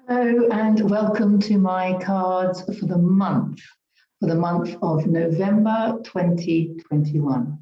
Hello and welcome to my cards for the month of November 2021.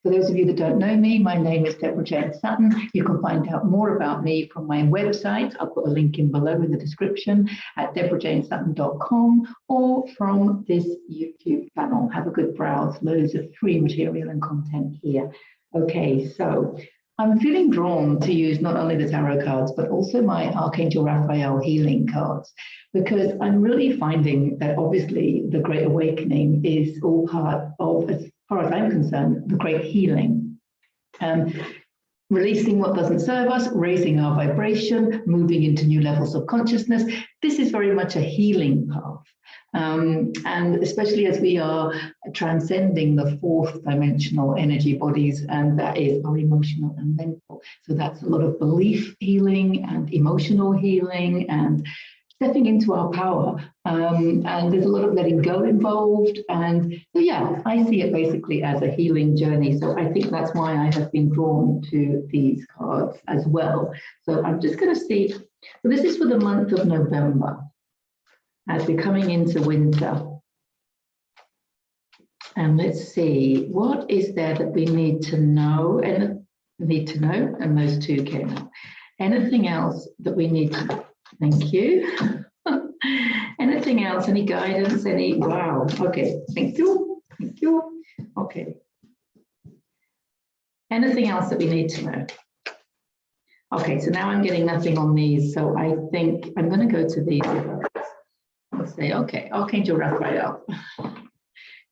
For those of you that don't know me, my name is Deborah Jane Sutton. You can find out more about me from my website. I'll put a link in below in the description at deborahjanesutton.com or from this YouTube channel. Have a good browse, loads of free material and content here. Okay, so I'm feeling drawn to use not only the tarot cards, but also my Archangel Raphael healing cards, because I'm really finding that obviously the Great Awakening is all part of, as far as I'm concerned, the great healing. Releasing what doesn't serve us, raising our vibration, moving into new levels of consciousness. This is very much a healing path. And especially as we are transcending the fourth dimensional energy bodies, and that is our emotional and mental. So that's a lot of belief healing and emotional healing and stepping into our power. And there's a lot of letting go involved. And so, yeah, I see it basically as a healing journey. So I think that's why I have been drawn to these cards as well. So I'm just going to see. So this is for the month of November, as we're coming into winter. And let's see, what is there that we need to know? And those two came out. Anything else that we need to know? Thank you. Anything else? Any guidance? Wow. Okay. Thank you. Thank you. Okay. Anything else that we need to know? Okay. So now I'm getting nothing on these. So I think I'm going to go to these. I'll say, okay, Archangel Raphael,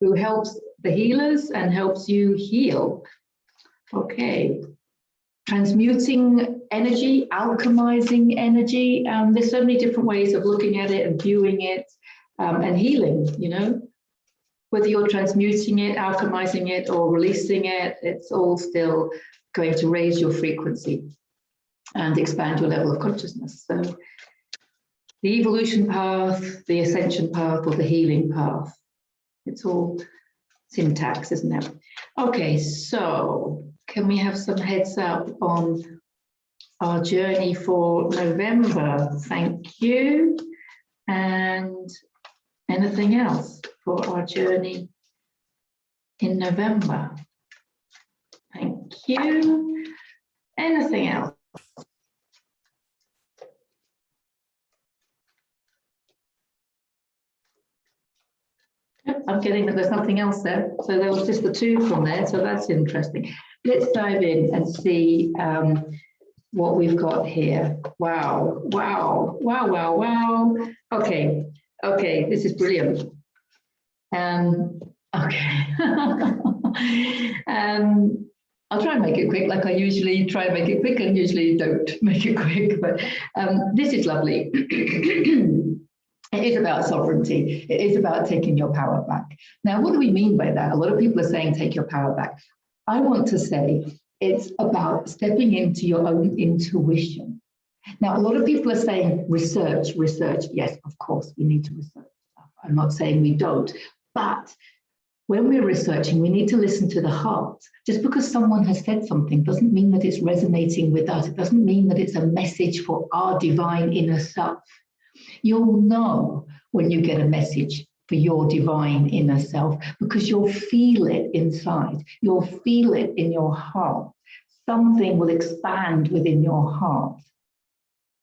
who helps the healers and helps you heal. Okay. Transmuting energy, alchemizing energy. There's so many different ways of looking at it and viewing it, and healing, you know. Whether you're transmuting it, alchemizing it, or releasing it, it's all still going to raise your frequency and expand your level of consciousness. So the evolution path, the ascension path, or the healing path, it's all syntax, isn't it? Okay, so can we have some heads up on our journey for November? Thank you. And anything else for our journey in November? Thank you. Anything else? I'm getting that there's nothing else there. So there was just the two from there. So that's interesting. Let's dive in and see what we've got here. Wow, wow, wow, wow, wow. Okay, okay, this is brilliant. Okay. I'll try and make it quick, like I usually try and make it quick and usually don't make it quick, but this is lovely. It is about sovereignty. It is about taking your power back. Now, what do we mean by that? A lot of people are saying take your power back. I want to say it's about stepping into your own intuition. Now, a lot of people are saying research, research. Yes, of course, we need to research stuff. I'm not saying we don't, but when we're researching, we need to listen to the heart. Just because someone has said something doesn't mean that it's resonating with us. It doesn't mean that it's a message for our divine inner self. You'll know when you get a message for your divine inner self because you'll feel it inside. You'll feel it in your heart. Something will expand within your heart.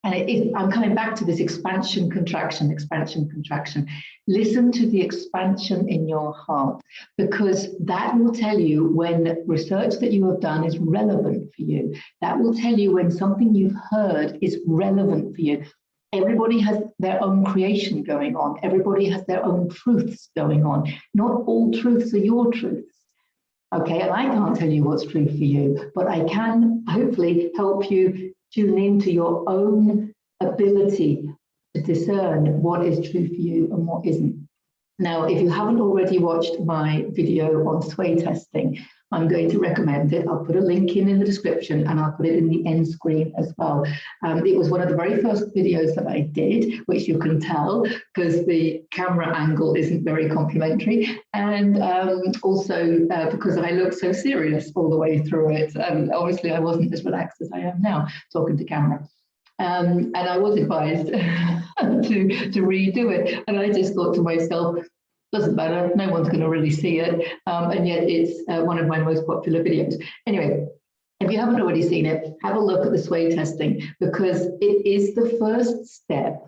And I'm coming back to this expansion, contraction, expansion, contraction. Listen to the expansion in your heart because that will tell you when research that you have done is relevant for you. That will tell you when something you've heard is relevant for you. Everybody has their own creation going on. Everybody has their own truths going on. Not all truths are your truths. Okay, and I can't tell you what's true for you, but I can hopefully help you tune into your own ability to discern what is true for you and what isn't. Now, if you haven't already watched my video on sway testing, I'm going to recommend it. I'll put a link in the description and I'll put it in the end screen as well. It was one of the very first videos that I did, which you can tell because the camera angle isn't very complimentary. And also because I looked so serious all the way through it. Obviously, I wasn't as relaxed as I am now talking to camera. And I was advised to redo it. And I just thought to myself, doesn't matter, no one's going to really see it. And yet it's one of my most popular videos. Anyway, if you haven't already seen it, have a look at the sway testing, because it is the first step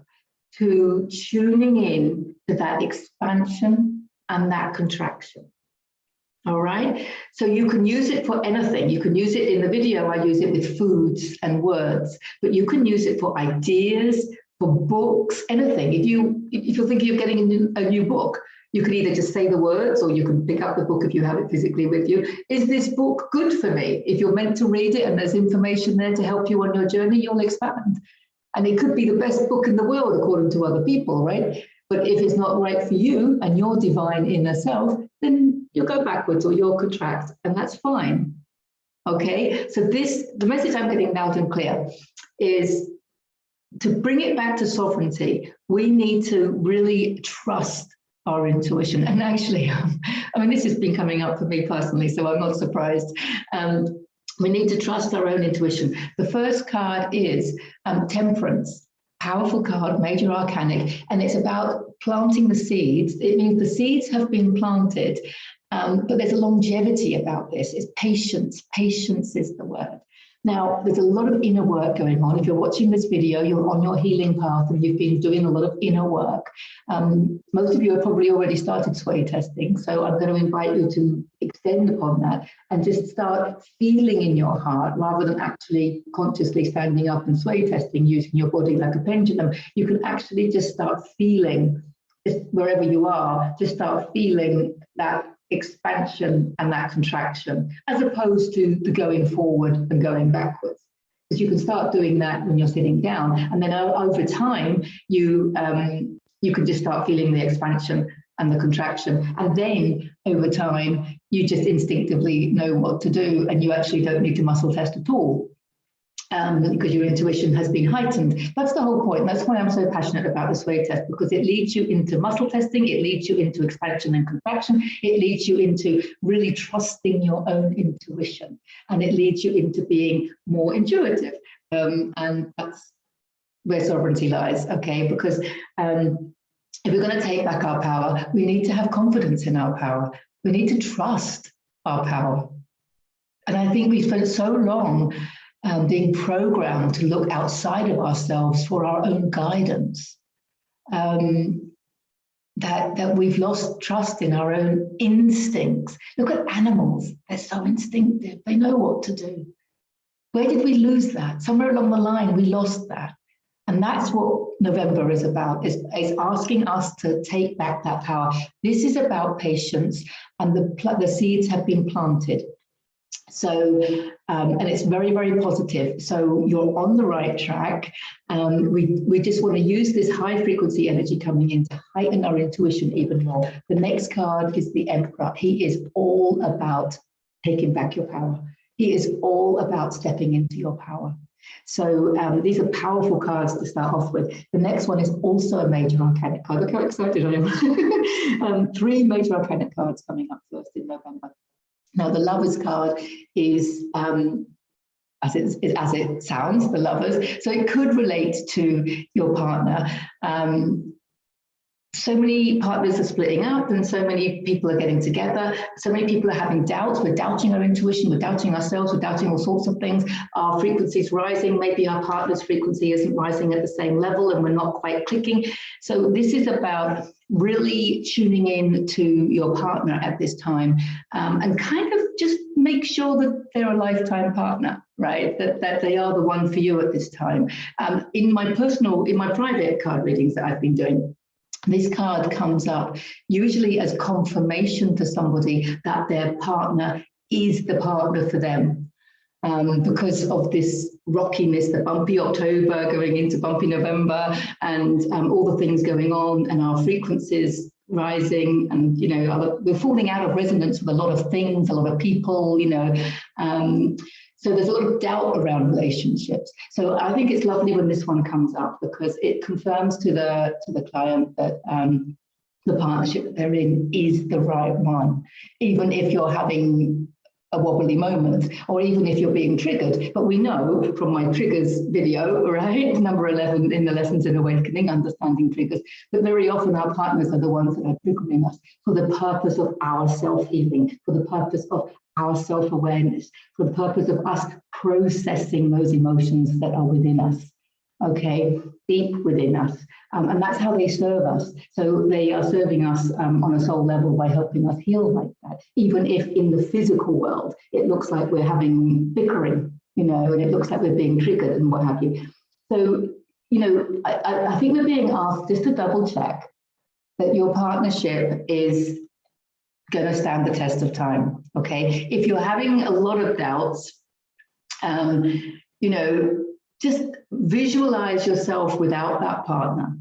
to tuning in to that expansion and that contraction. All right, so you can use it for anything. You can use it in the video. I use it with foods and words, but you can use it for ideas, for books, anything. If you're thinking of getting a new book, you can either just say the words, or you can pick up the book if you have it physically with you. Is this book good for me? If you're meant to read it and there's information there to help you on your journey, you'll expand. And it could be the best book in the world according to other people, right? But if it's not right for you and your divine inner self, then you'll go backwards or you'll contract, and that's fine. Okay, so the message I'm getting loud and clear is to bring it back to sovereignty. We need to really trust our intuition. And actually, I mean, this has been coming up for me personally, so I'm not surprised. We need to trust our own intuition. The first card is Temperance. Powerful card, major arcanic, and it's about planting the seeds. It means the seeds have been planted, but there's a longevity about this. It's patience. Patience is the word. Now, there's a lot of inner work going on. If you're watching this video, you're on your healing path and you've been doing a lot of inner work. Most of you have probably already started sway testing, so I'm going to invite you to extend upon that and just start feeling in your heart rather than actually consciously standing up and sway testing using your body like a pendulum. You can actually just start feeling, just wherever you are, just start feeling that expansion and that contraction, as opposed to the going forward and going backwards. Because you can start doing that when you're sitting down, and then over time you can just start feeling the expansion and the contraction, and then over time you just instinctively know what to do, and you actually don't need to muscle test at all. Because your intuition has been heightened. That's the whole point. That's why I'm so passionate about the sway test, because it leads you into muscle testing, it leads you into expansion and contraction, it leads you into really trusting your own intuition, and it leads you into being more intuitive. And that's where sovereignty lies, okay? Because if we're going to take back our power, we need to have confidence in our power. We need to trust our power. And I think we spent so long being programmed to look outside of ourselves for our own guidance, that we've lost trust in our own instincts. Look at animals, they're so instinctive, they know what to do. Where did we lose that? Somewhere along the line, we lost that. And that's what November is about, is asking us to take back that power. This is about patience, and the seeds have been planted. So, and it's very, very positive. So you're on the right track. We just want to use this high frequency energy coming in to heighten our intuition even more. The next card is the Emperor. He is all about taking back your power. He is all about stepping into your power. So these are powerful cards to start off with. The next one is also a major arcanic card. Look how excited I am. 3 major arcanic cards coming up first in November. Now, the Lovers card is, as it sounds, the Lovers. So it could relate to your partner. So many partners are splitting up, and so many people are getting together. So many people are having doubts. We're doubting our intuition. We're doubting ourselves. We're doubting all sorts of things. Our frequency's rising. Maybe our partner's frequency isn't rising at the same level, and we're not quite clicking. So this is about really tuning in to your partner at this time, and kind of just make sure that they're a lifetime partner, right? That they are the one for you at this time. In my private card readings that I've been doing, this card comes up usually as confirmation to somebody that their partner is the partner for them. Because of this rockiness, the bumpy October going into bumpy November, and all the things going on, and our frequencies rising, and we're falling out of resonance with a lot of things, a lot of people, so there's a lot of doubt around relationships. So I think it's lovely when this one comes up, because it confirms to the client that the partnership that they're in is the right one, even if you're having a wobbly moment, or even if you're being triggered. But we know from my triggers video, right, number 11 in the Lessons in Awakening, Understanding Triggers, that very often our partners are the ones that are triggering us for the purpose of our self-healing, for the purpose of our self-awareness, for the purpose of us processing those emotions that are within us, okay, deep within us. And that's how they serve us. So they are serving us on a soul level by helping us heal like that, even if in the physical world, it looks like we're having bickering, you know, and it looks like we're being triggered and what have you. So, you know, I think we're being asked just to double check that your partnership is going to stand the test of time, okay? If you're having a lot of doubts, you know, just visualize yourself without that partner.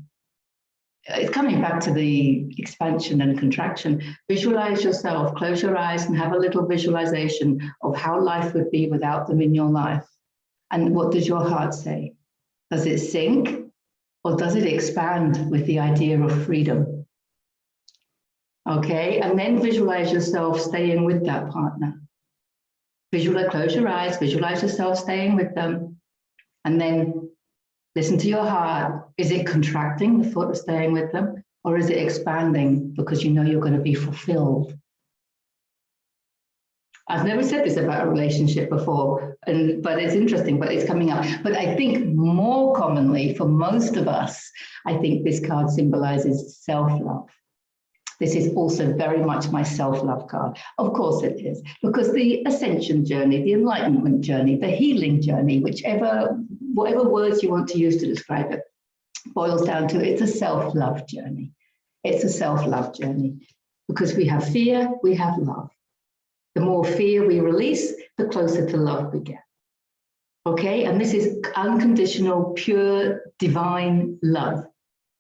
It's coming back to the expansion and contraction. Visualize yourself, close your eyes and have a little visualization of how life would be without them in your life. And what does your heart say? Does it sink or does it expand with the idea of freedom? Okay, and then visualize yourself staying with that partner. Visualize, close your eyes, visualize yourself staying with them, and then listen to your heart. Is it contracting, the thought of staying with them, or is it expanding because you know you're going to be fulfilled? I've never said this about a relationship before, but it's interesting, but it's coming up. But I think more commonly for most of us, I think this card symbolizes self-love. This is also very much my self-love card. Of course it is, because the ascension journey, the enlightenment journey, the healing journey, whatever words you want to use to describe it, boils down to it's a self-love journey. It's a self-love journey because we have fear, we have love. The more fear we release, the closer to love we get. Okay, and this is unconditional, pure, divine love.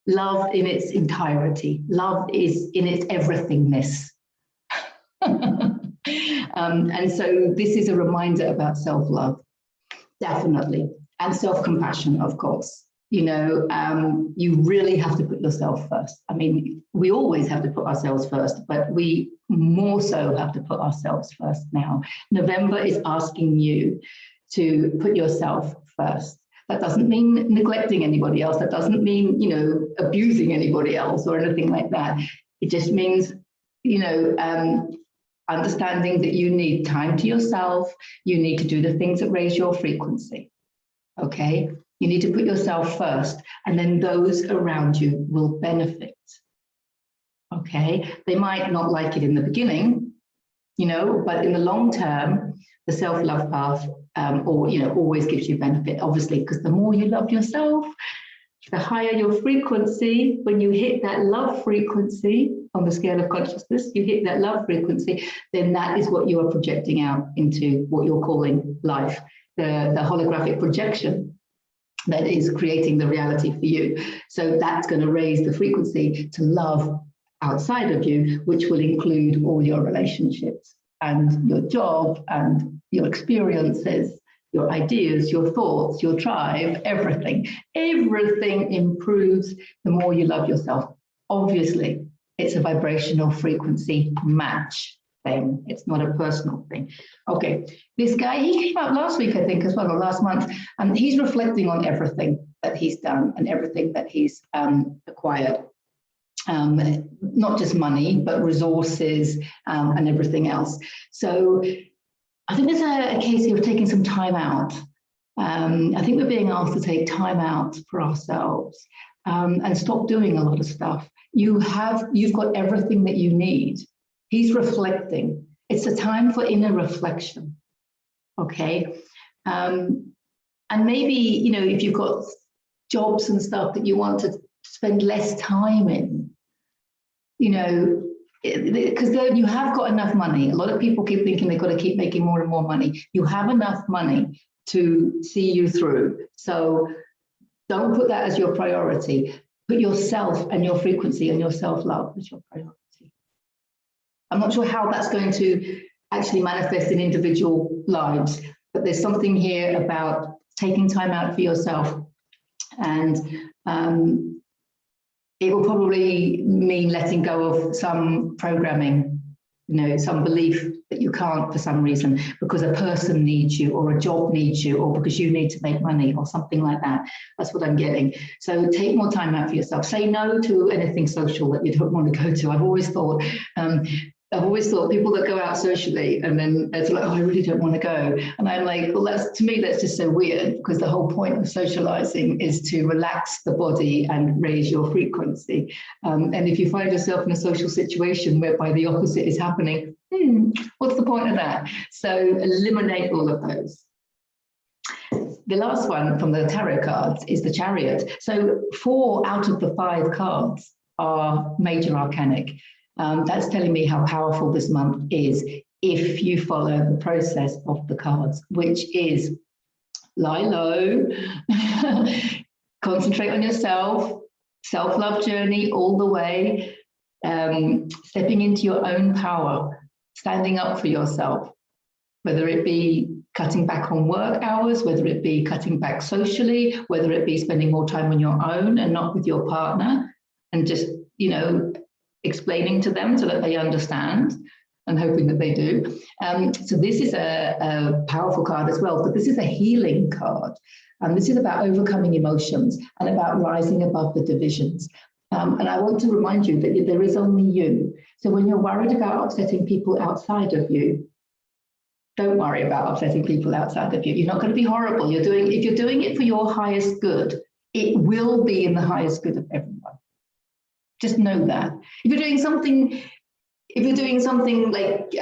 Love in its entirety. Love is in its everythingness. And so this is a reminder about self-love, definitely, and self-compassion, of course. You know, you really have to put yourself first. I mean, we always have to put ourselves first, but we more so have to put ourselves first now. November is asking you to put yourself first. That doesn't mean neglecting anybody else. That doesn't mean, you know, abusing anybody else or anything like that. It just means, you know, understanding that you need time to yourself. You need to do the things that raise your frequency. Okay? You need to put yourself first, and then those around you will benefit. Okay? They might not like it in the beginning, you know, but in the long term, the self-love path always gives you benefit, obviously, because the more you love yourself, the higher your frequency. When you hit that love frequency on the scale of consciousness, you hit that love frequency, then that is what you are projecting out into what you're calling life, the holographic projection that is creating the reality for you. So that's going to raise the frequency to love outside of you, which will include all your relationships and your job and your experiences, your ideas, your thoughts, your tribe, everything. Everything improves the more you love yourself. Obviously, it's a vibrational frequency match thing. It's not a personal thing. Okay, this guy, he came out last week, I think, as well, or last month, and he's reflecting on everything that he's done and everything that he's acquired. Not just money, but resources and everything else. So I think there's a case here of taking some time out. I think we're being asked to take time out for ourselves and stop doing a lot of stuff. You've got everything that you need. He's reflecting. It's a time for inner reflection. Okay. And maybe, you know, if you've got jobs and stuff that you want to spend less time in, you know, because you have got enough money. A lot of people keep thinking they've got to keep making more and more money. You have enough money to see you through. So don't put that as your priority. Put yourself and your frequency and your self-love as your priority. I'm not sure how that's going to actually manifest in individual lives, but there's something here about taking time out for yourself. And it will probably mean letting go of some programming some belief that you can't for some reason, because a person needs you or a job needs you or because you need to make money or something like that. That's what I'm getting. So take more time out for yourself. Say no to anything social that you don't want to go to. I've always thought people that go out socially and then it's like, oh, I really don't want to go. And I'm like, well, to me, that's just so weird, because the whole point of socializing is to relax the body and raise your frequency. And if you find yourself in a social situation whereby the opposite is happening, what's the point of that? So eliminate all of those. The last one from the tarot cards is the Chariot. So 4 out of the 5 cards are major arcanic. That's telling me how powerful this month is if you follow the process of the cards, which is lie low, concentrate on yourself, self-love journey all the way, stepping into your own power, standing up for yourself, whether it be cutting back on work hours, whether it be cutting back socially, whether it be spending more time on your own and not with your partner, and just, explaining to them so that they understand, and hoping that they do. So this is a powerful card as well, but this is a healing card. And this is about overcoming emotions and about rising above the divisions. And I want to remind you that there is only you. So when you're worried about upsetting people outside of you, don't worry about upsetting people outside of you. You're not going to be horrible. If you're doing it for your highest good, it will be in the highest good of everyone. Just know that. If you're doing something like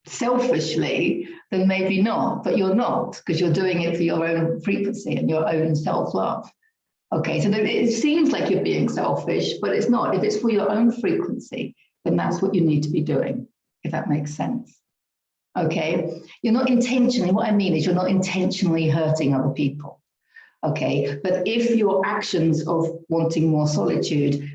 selfishly, then maybe not, but you're not, because you're doing it for your own frequency and your own self-love. Okay, so it seems like you're being selfish, but it's not. If it's for your own frequency, then that's what you need to be doing, if that makes sense. Okay, you're not intentionally, what I mean is you're not intentionally hurting other people. Okay, but if your actions of wanting more solitude,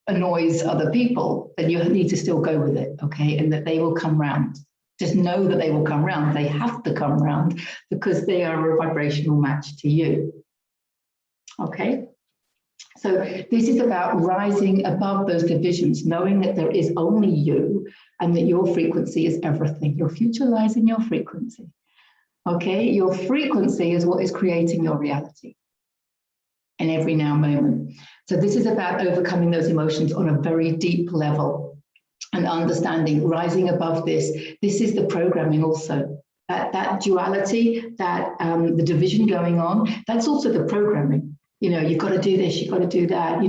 annoys other people, then you need to still go with it, okay? And that they will come round. Just know that they will come round. They have to come round because they are a vibrational match to you. Okay? So this is about rising above those divisions, knowing that there is only you and that your frequency is everything. Your future lies in your frequency. Okay? Your frequency is what is creating your reality in every now moment. So this is about overcoming those emotions on a very deep level and understanding, rising above this. This is the programming also. That duality, the division going on, that's also the programming. You've got to do this, you've got to do that,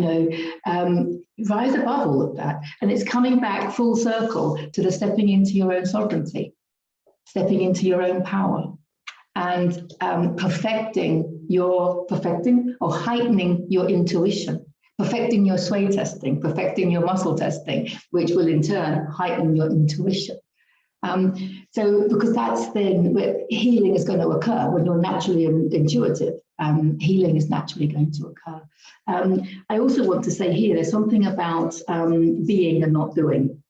rise above all of that. And it's coming back full circle to the stepping into your own sovereignty, stepping into your own power, and heightening your intuition, perfecting your sway testing, perfecting your muscle testing, which will in turn heighten your intuition. So because that's then where healing is going to occur when you're naturally intuitive. Healing is naturally going to occur. I also want to say here, there's something about being and not doing.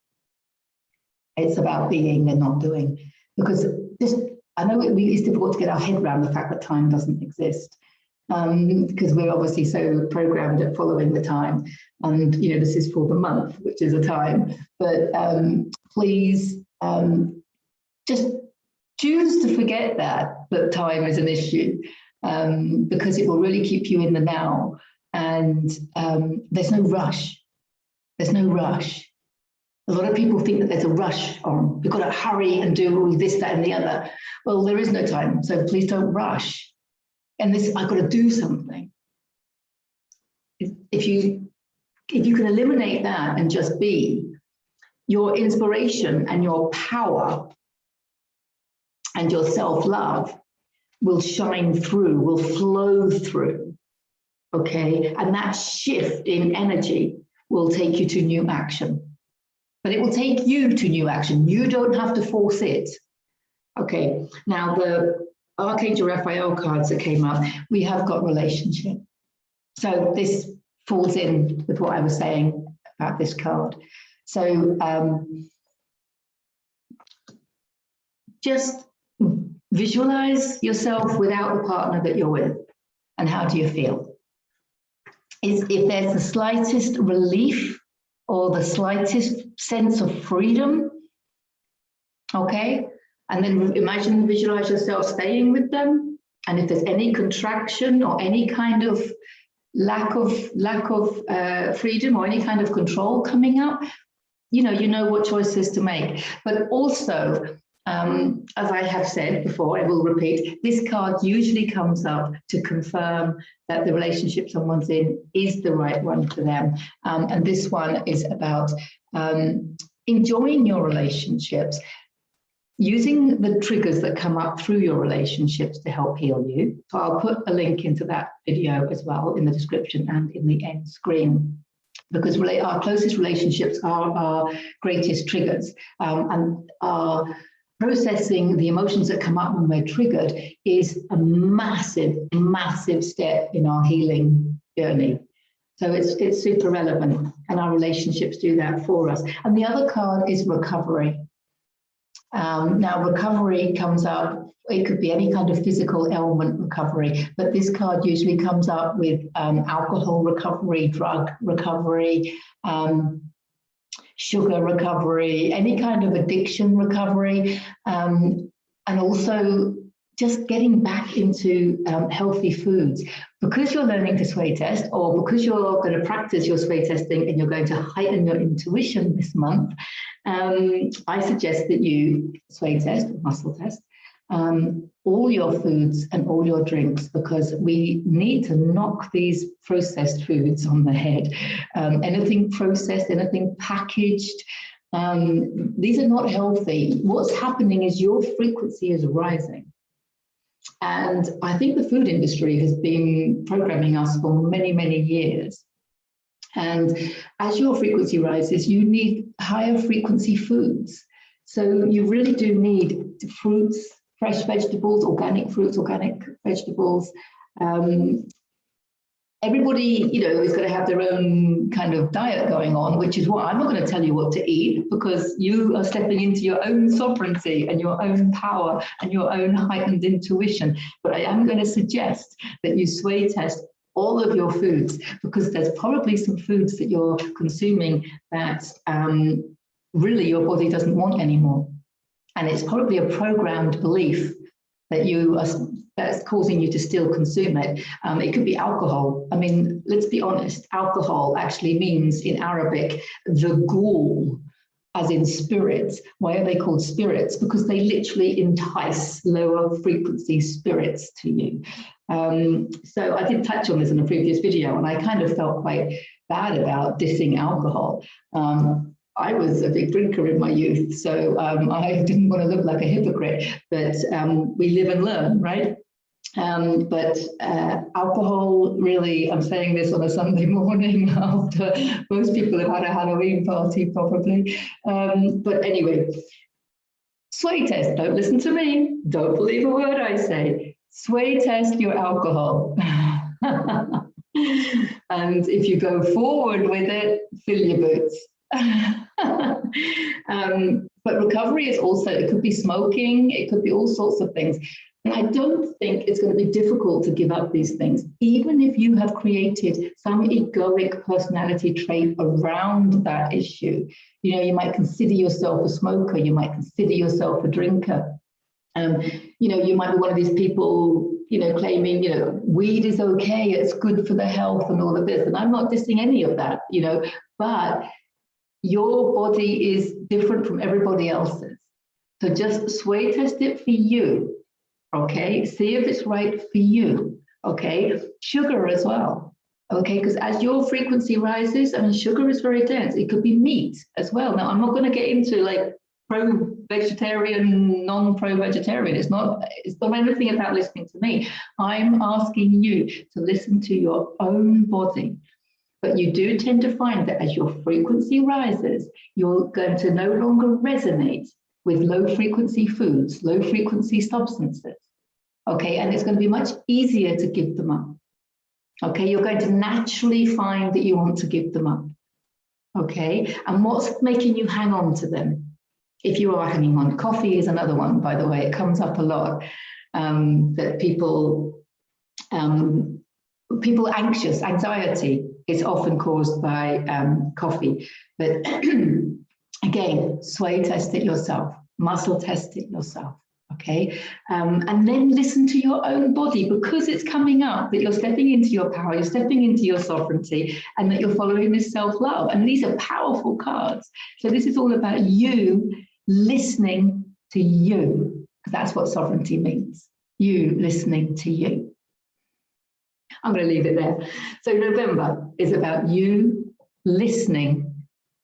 It's about being and not doing, because I know it's difficult to get our head around the fact that time doesn't exist, because we're obviously so programmed at following the time. And, this is for the month, which is a time. But please just choose to forget that time is an issue, because it will really keep you in the now. And there's no rush. There's no rush. A lot of people think that there's a rush on. You've got to hurry and do all this, that, and the other. Well, there is no time, so please don't rush. And I've got to do something. If you can eliminate that and just be, your inspiration and your power and your self-love will shine through, will flow through, okay? And that shift in energy will take you to new action. But it will take you to new action. You don't have to force it. Okay, now the Archangel Raphael cards that came up, we have got relationship. So this falls in with what I was saying about this card. So just visualize yourself without the partner that you're with. And how do you feel? If there's the slightest relief or the slightest sense of freedom, okay? And then imagine and visualize yourself staying with them. And if there's any contraction or any kind of lack of freedom or any kind of control coming up, you know what choices to make. But also, as I have said before, I will repeat, this card usually comes up to confirm that the relationship someone's in is the right one for them. And this one is about enjoying your relationships, using the triggers that come up through your relationships to help heal you. So I'll put a link into that video as well in the description and in the end screen, because our closest relationships are our greatest triggers, and our processing the emotions that come up when we're triggered is a massive, massive step in our healing journey. So it's super relevant, and our relationships do that for us. And the other card is recovery. Now, recovery comes up, it could be any kind of physical ailment recovery, but this card usually comes up with alcohol recovery, drug recovery, sugar recovery, any kind of addiction recovery, and also just getting back into healthy foods. Because you're learning to sway test, or because you're going to practice your sway testing and you're going to heighten your intuition this month, I suggest that you sway test, muscle test, all your foods and all your drinks, because we need to knock these processed foods on the head. Anything processed, anything packaged, these are not healthy. What's happening is your frequency is rising. And I think the food industry has been programming us for many, many years. And as your frequency rises, you need higher frequency foods. So you really do need fruits, fresh vegetables, organic fruits, organic vegetables. Everybody, is going to have their own kind of diet going on, which is why I'm not going to tell you what to eat, because you are stepping into your own sovereignty and your own power and your own heightened intuition. But I am going to suggest that you sway test all of your foods, because there's probably some foods that you're consuming that really your body doesn't want anymore. And it's probably a programmed belief that that's causing you to still consume it. It could be alcohol. I mean, let's be honest, alcohol actually means in Arabic, the ghoul, as in spirits. Why are they called spirits? Because they literally entice lower frequency spirits to you. So I did touch on this in a previous video, and I kind of felt quite bad about dissing alcohol. I was a big drinker in my youth, so I didn't want to look like a hypocrite, but we live and learn, right? But alcohol, really, I'm saying this on a Sunday morning after most people have had a Halloween party, probably. But anyway, sway test, don't listen to me, don't believe a word I say. Sway test your alcohol. And if you go forward with it, fill your boots. But recovery is also, it could be smoking, it could be all sorts of things. And I don't think it's going to be difficult to give up these things, even if you have created some egoic personality trait around that issue. You might consider yourself a smoker, you might consider yourself a drinker. You might be one of these people, claiming, weed is okay, it's good for the health and all of this. And I'm not dissing any of that, but your body is different from everybody else's. So just sway test it for you, okay? See if it's right for you, okay? Sugar as well, okay? Because as your frequency rises, sugar is very dense. It could be meat as well. Now, I'm not going to get into like pro-vegetarian, non-pro-vegetarian. It's not anything about listening to me. I'm asking you to listen to your own body. But you do tend to find that as your frequency rises, you're going to no longer resonate with low-frequency foods, low-frequency substances, okay? And it's going to be much easier to give them up, okay? You're going to naturally find that you want to give them up, okay? And what's making you hang on to them? If you are hanging on, coffee is another one, by the way. It comes up a lot, that people anxiety, It's often caused by coffee. But again, sway test it yourself, muscle test it yourself. Okay, and then listen to your own body, because it's coming up that you're stepping into your power, you're stepping into your sovereignty, and that you're following this self-love. And these are powerful cards. So this is all about you listening to you, because that's what sovereignty means. You listening to you. I'm going to leave it there. So November is about you listening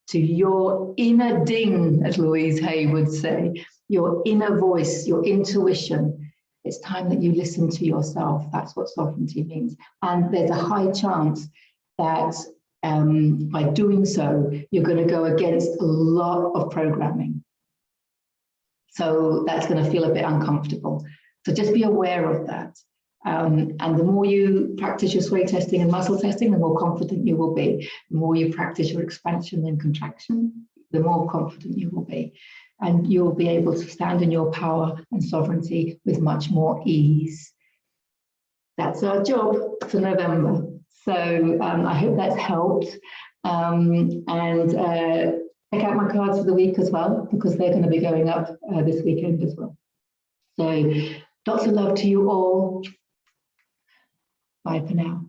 to your inner ding, as Louise Hay would say, your inner voice, your intuition. It's time that you listen to yourself. That's what sovereignty means. And there's a high chance that by doing so, you're going to go against a lot of programming. So that's going to feel a bit uncomfortable. So just be aware of that. And the more you practice your sway testing and muscle testing, the more confident you will be. The more you practice your expansion and contraction, the more confident you will be. And you'll be able to stand in your power and sovereignty with much more ease. That's our job for November. So I hope that's helped. Check out my cards for the week as well, because they're going to be going up this weekend as well. So lots of love to you all. Bye for now.